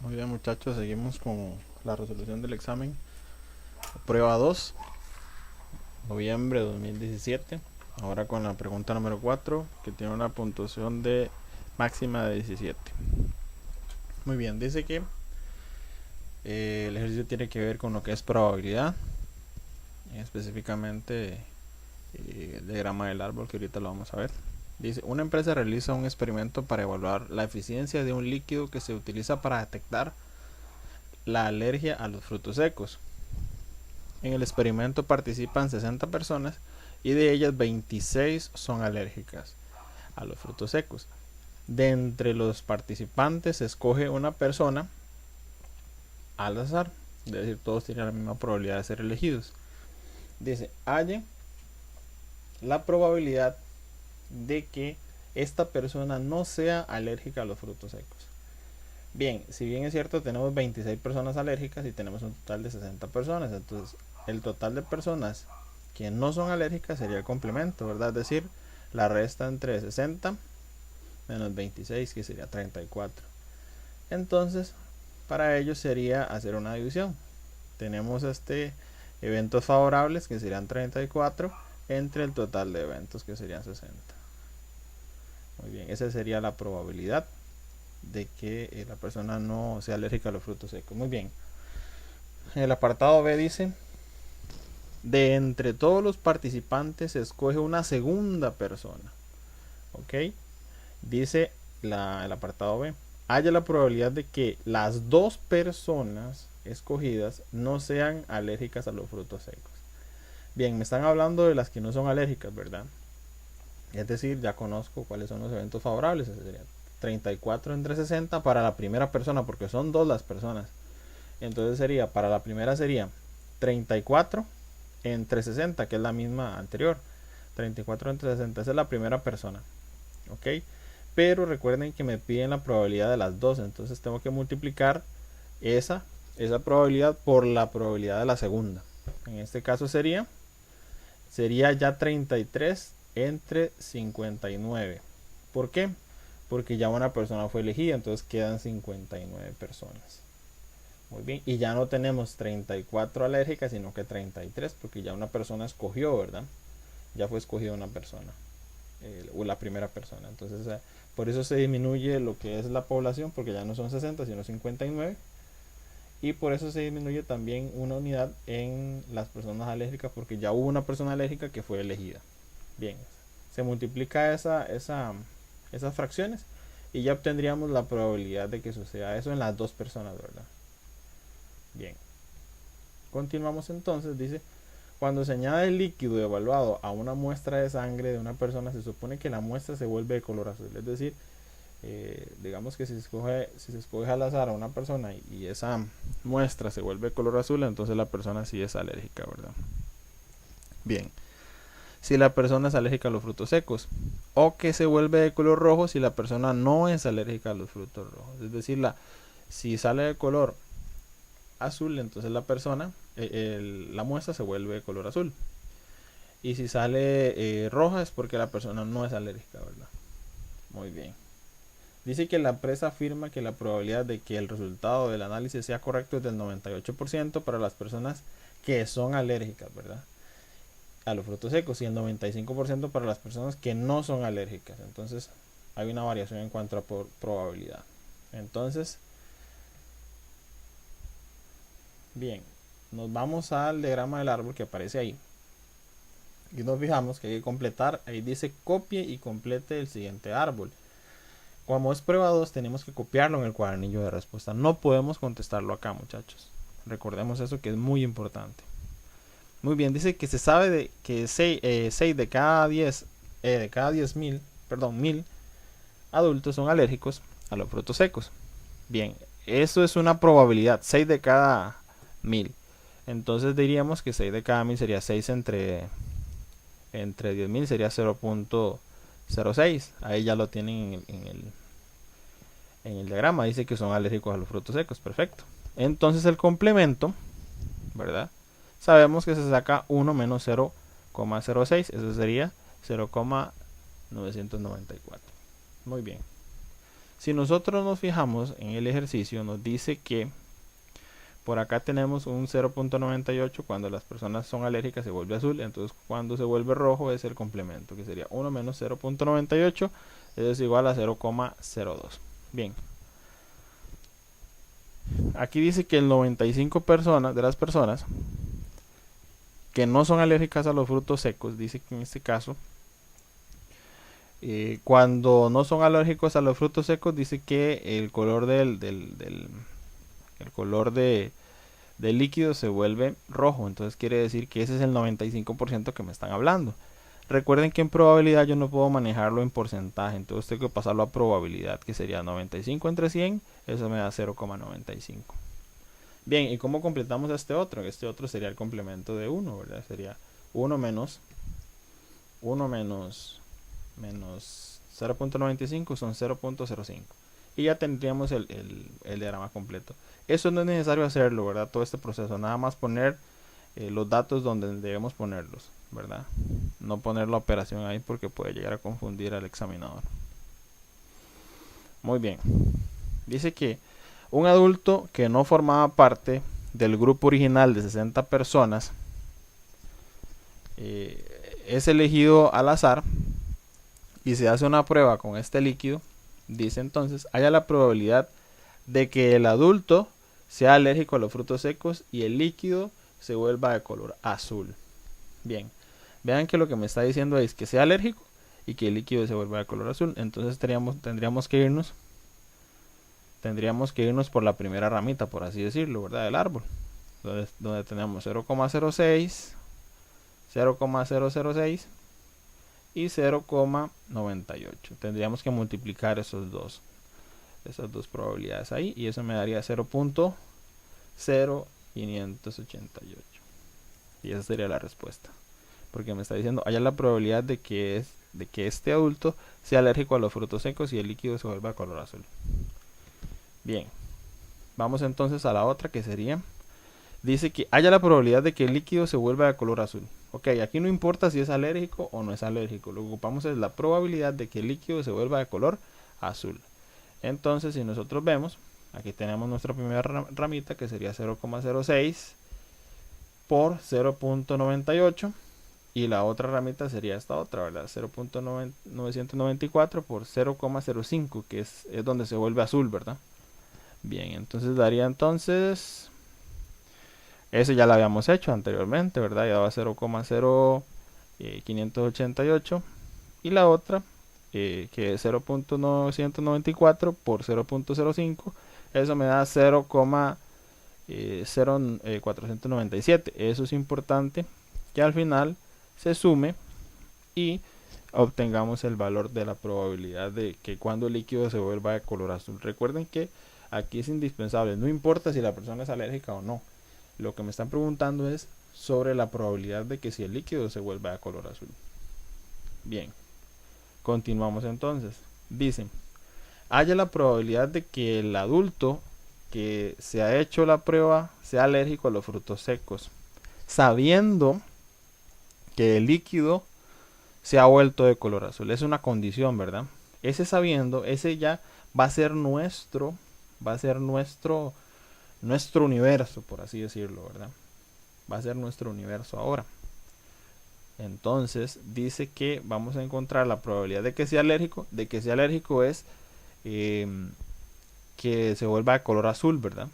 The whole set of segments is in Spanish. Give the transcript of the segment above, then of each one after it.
Muy bien, muchachos, seguimos con la resolución del examen. Prueba 2, noviembre de 2017. Ahora con la pregunta número 4, que tiene una puntuación de máxima de 17. Muy bien, dice que el ejercicio tiene que ver con lo que es probabilidad, específicamente el diagrama del árbol, que ahorita lo vamos a ver. Dice, una empresa realiza un experimento para evaluar la eficiencia de un líquido que se utiliza para detectar la alergia a los frutos secos. En el experimento participan 60 personas y de ellas 26 son alérgicas a los frutos secos. De entre los participantes se escoge una persona al azar, es decir, todos tienen la misma probabilidad de ser elegidos. Dice, halle la probabilidad de que esta persona no sea alérgica a los frutos secos. Bien, si bien es cierto, tenemos 26 personas alérgicas y tenemos un total de 60 personas, entonces el total de personas que no son alérgicas sería el complemento, ¿verdad? Es decir, la resta entre 60 menos 26, que sería 34. Entonces, para ello sería hacer una división. Tenemos eventos favorables, que serían 34, entre el total de eventos, que serían 60. Muy bien, esa sería la probabilidad de que la persona no sea alérgica a los frutos secos. Muy bien. El apartado B dice, de entre todos los participantes se escoge una segunda persona. Ok. Dice el apartado B, haya la probabilidad de que las dos personas escogidas no sean alérgicas a los frutos secos. Bien, me están hablando de las que no son alérgicas, ¿verdad? Es decir, ya conozco cuáles son los eventos favorables. Ese sería 34 entre 60 para la primera persona, porque son dos las personas. Entonces sería, para la primera sería 34 entre 60, que es la misma anterior. 34 entre 60, esa es la primera persona. Ok. Pero recuerden que me piden la probabilidad de las dos. Entonces tengo que multiplicar esa probabilidad por la probabilidad de la segunda. En este caso sería ya 33 entre 59. ¿Por qué? Porque ya una persona fue elegida, entonces quedan 59 personas. Muy bien, y ya no tenemos 34 alérgicas, sino que 33, porque ya una persona escogió, ¿verdad? Ya fue escogida una persona, o la primera persona. Entonces, por eso se disminuye lo que es la población, porque ya no son 60, sino 59. Y por eso se disminuye también una unidad en las personas alérgicas, porque ya hubo una persona alérgica que fue elegida. Bien, se multiplica esas fracciones y ya obtendríamos la probabilidad de que suceda eso en las dos personas, ¿verdad? Bien, continuamos entonces. Dice, cuando se añade el líquido evaluado a una muestra de sangre de una persona, se supone que la muestra se vuelve de color azul. Es decir, digamos que si se escoge al azar a una persona y esa muestra se vuelve de color azul, entonces la persona sí es alérgica, ¿verdad? Bien, si la persona es alérgica a los frutos secos, o que se vuelve de color rojo si la persona no es alérgica a los frutos rojos. Es decir, si sale de color azul, entonces la persona, la muestra se vuelve de color azul. Y si sale roja es porque la persona no es alérgica, ¿verdad? Muy bien. Dice que la empresa afirma que la probabilidad de que el resultado del análisis sea correcto es del 98% para las personas que son alérgicas, ¿verdad? A los frutos secos, y el 95% para las personas que no son alérgicas. Entonces hay una variación en cuanto a probabilidad. Entonces, bien, nos vamos al diagrama del árbol que aparece ahí. Y nos fijamos que hay que completar, ahí dice copie y complete el siguiente árbol. Como es prueba 2, tenemos que copiarlo en el cuadernillo de respuesta. No podemos contestarlo acá, muchachos. Recordemos eso, que es muy importante. Muy bien, dice que se sabe de que 6 de cada 1000 adultos son alérgicos a los frutos secos. Bien, eso es una probabilidad, 6 de cada 1000. Entonces diríamos que 6 de cada 1000 sería 6 entre 10.000, sería 0.06. Ahí ya lo tienen en el diagrama. Dice que son alérgicos a los frutos secos. Perfecto. Entonces el complemento, ¿verdad? Sabemos que se saca 1 menos 0,06. Eso sería 0,994. Muy bien. Si nosotros nos fijamos en el ejercicio, nos dice que por acá tenemos un 0.98. Cuando las personas son alérgicas se vuelve azul. Entonces cuando se vuelve rojo es el complemento, que sería 1 menos 0.98. Eso es igual a 0,02. Bien. Aquí dice que el 95% de las personas que no son alérgicas a los frutos secos, dice que en este caso, cuando no son alérgicos a los frutos secos, dice que el color el color del líquido se vuelve rojo. Entonces quiere decir que ese es el 95% que me están hablando. Recuerden que en probabilidad yo no puedo manejarlo en porcentaje, entonces tengo que pasarlo a probabilidad, que sería 95 entre 100, eso me da 0,95. Bien, ¿y cómo completamos este otro? Este otro sería el complemento de 1, ¿verdad? Sería 1 menos 0.95 son 0.05. Y ya tendríamos el diagrama completo. Eso no es necesario hacerlo, ¿verdad? Todo este proceso, nada más poner los datos donde debemos ponerlos, ¿verdad? No poner la operación ahí porque puede llegar a confundir al examinador. Muy bien. Dice que un adulto que no formaba parte del grupo original de 60 personas es elegido al azar y se hace una prueba con este líquido. Dice entonces, haya la probabilidad de que el adulto sea alérgico a los frutos secos y el líquido se vuelva de color azul. Bien, vean que lo que me está diciendo es que sea alérgico y que el líquido se vuelva de color azul. Entonces tendríamos que irnos por la primera ramita, por así decirlo, ¿verdad? Del árbol, donde tenemos 0,06, 0,006 y 0,98. Tendríamos que multiplicar esas dos probabilidades ahí y eso me daría 0.0588. Y esa sería la respuesta, porque me está diciendo haya la probabilidad de que este adulto sea alérgico a los frutos secos y el líquido se vuelva de color azul. Bien, vamos entonces a la otra, que sería, dice que haya la probabilidad de que el líquido se vuelva de color azul. Ok, aquí no importa si es alérgico o no es alérgico, lo que ocupamos es la probabilidad de que el líquido se vuelva de color azul. Entonces, si nosotros vemos, aquí tenemos nuestra primera ramita, que sería 0,06 por 0.98, y la otra ramita sería esta otra, ¿verdad? 0.994 por 0,05, que es donde se vuelve azul, ¿verdad? Bien, entonces daría eso ya lo habíamos hecho anteriormente, ¿verdad? Ya daba 0,0588, y la otra que es 0.994 por 0.05, eso me da 0,0497. Eso es importante que al final se sume y obtengamos el valor de la probabilidad de que cuando el líquido se vuelva de color azul. Recuerden que aquí es indispensable, no importa si la persona es alérgica o no, lo que me están preguntando es sobre la probabilidad de que si el líquido se vuelva de color azul. Bien, continuamos entonces. Dicen, haya la probabilidad de que el adulto que se ha hecho la prueba sea alérgico a los frutos secos, sabiendo que el líquido se ha vuelto de color azul. Es una condición, ¿verdad? Ese sabiendo, ese ya va a ser nuestro universo, por así decirlo, ¿verdad? Va a ser nuestro universo ahora. Entonces dice que vamos a encontrar la probabilidad de que sea alérgico. De que sea alérgico es que se vuelva de color azul, ¿verdad?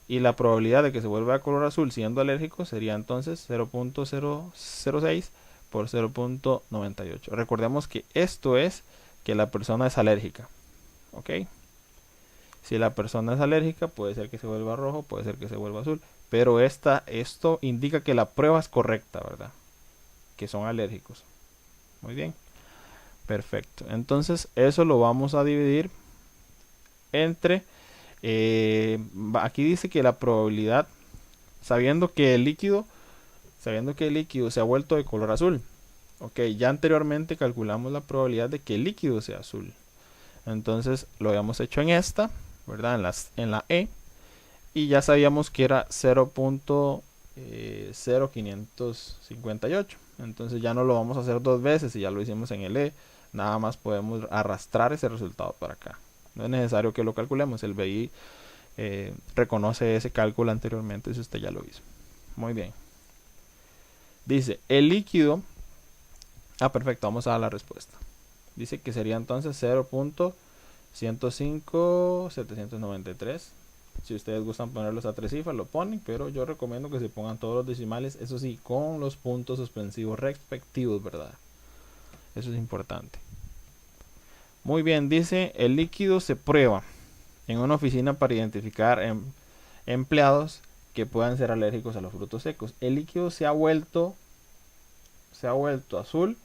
Y la probabilidad de que se vuelva de color azul siendo alérgico sería entonces 0.006 por 0.98. Recordemos que esto es que la persona es alérgica, ¿ok? Si la persona es alérgica, puede ser que se vuelva rojo, puede ser que se vuelva azul, pero esto indica que la prueba es correcta, ¿verdad? Que son alérgicos. Muy bien, perfecto. Entonces eso lo vamos a dividir entre aquí dice que la probabilidad, sabiendo que el líquido se ha vuelto de color azul. Ok, ya anteriormente calculamos la probabilidad de que el líquido sea azul. Entonces lo habíamos hecho en esta, ¿verdad? En la E. Y ya sabíamos que era 0.0558. Entonces ya no lo vamos a hacer dos veces y ya lo hicimos en el E. Nada más podemos arrastrar ese resultado para acá. No es necesario que lo calculemos. El BI reconoce ese cálculo anteriormente si usted ya lo hizo. Muy bien. Dice, el líquido... perfecto, vamos a dar la respuesta. Dice que sería entonces 0.105793. Si ustedes gustan ponerlos a 3 cifras, lo ponen, pero yo recomiendo que se pongan todos los decimales, eso sí, con los puntos suspensivos respectivos, ¿verdad? Eso es importante. Muy bien, dice, el líquido se prueba en una oficina para identificar empleados que puedan ser alérgicos a los frutos secos. El líquido se ha vuelto azul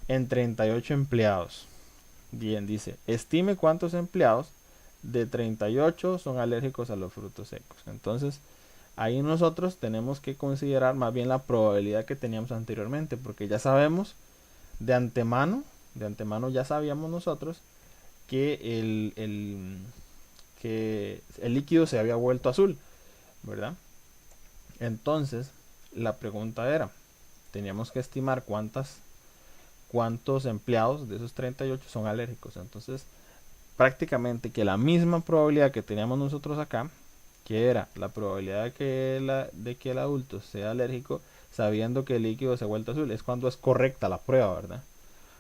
en 38 empleados. Bien, dice, estime cuántos empleados de 38 son alérgicos a los frutos secos. Entonces, ahí nosotros tenemos que considerar más bien la probabilidad que teníamos anteriormente, porque ya sabemos de antemano ya sabíamos nosotros que el líquido se había vuelto azul, ¿verdad? Entonces, la pregunta era, teníamos que estimar cuántos empleados de esos 38 son alérgicos. Entonces, prácticamente que la misma probabilidad que teníamos nosotros acá, que era la probabilidad de que el adulto sea alérgico, sabiendo que el líquido se ha vuelto azul, es cuando es correcta la prueba, ¿verdad?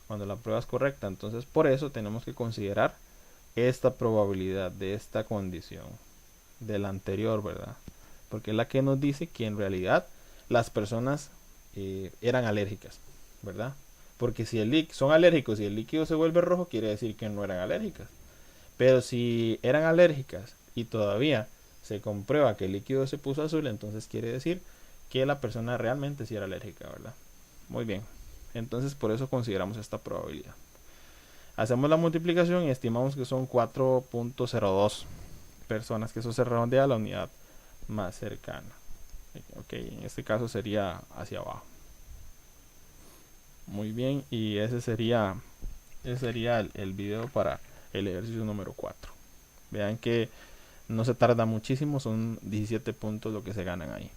Cuando la prueba es correcta. Entonces, por eso tenemos que considerar esta probabilidad de esta condición de la anterior, ¿verdad? Porque es la que nos dice que en realidad las personas eran alérgicas, ¿verdad? Porque si son alérgicos y el líquido se vuelve rojo, quiere decir que no eran alérgicas. Pero si eran alérgicas y todavía se comprueba que el líquido se puso azul, entonces quiere decir que la persona realmente sí era alérgica, ¿verdad? Muy bien. Entonces por eso consideramos esta probabilidad. Hacemos la multiplicación y estimamos que son 4.02 personas, que eso se redondea a la unidad más cercana. Ok, en este caso sería hacia abajo. Muy bien, y ese sería el video para el ejercicio número 4. Vean que no se tarda muchísimo, son 17 puntos lo que se ganan ahí.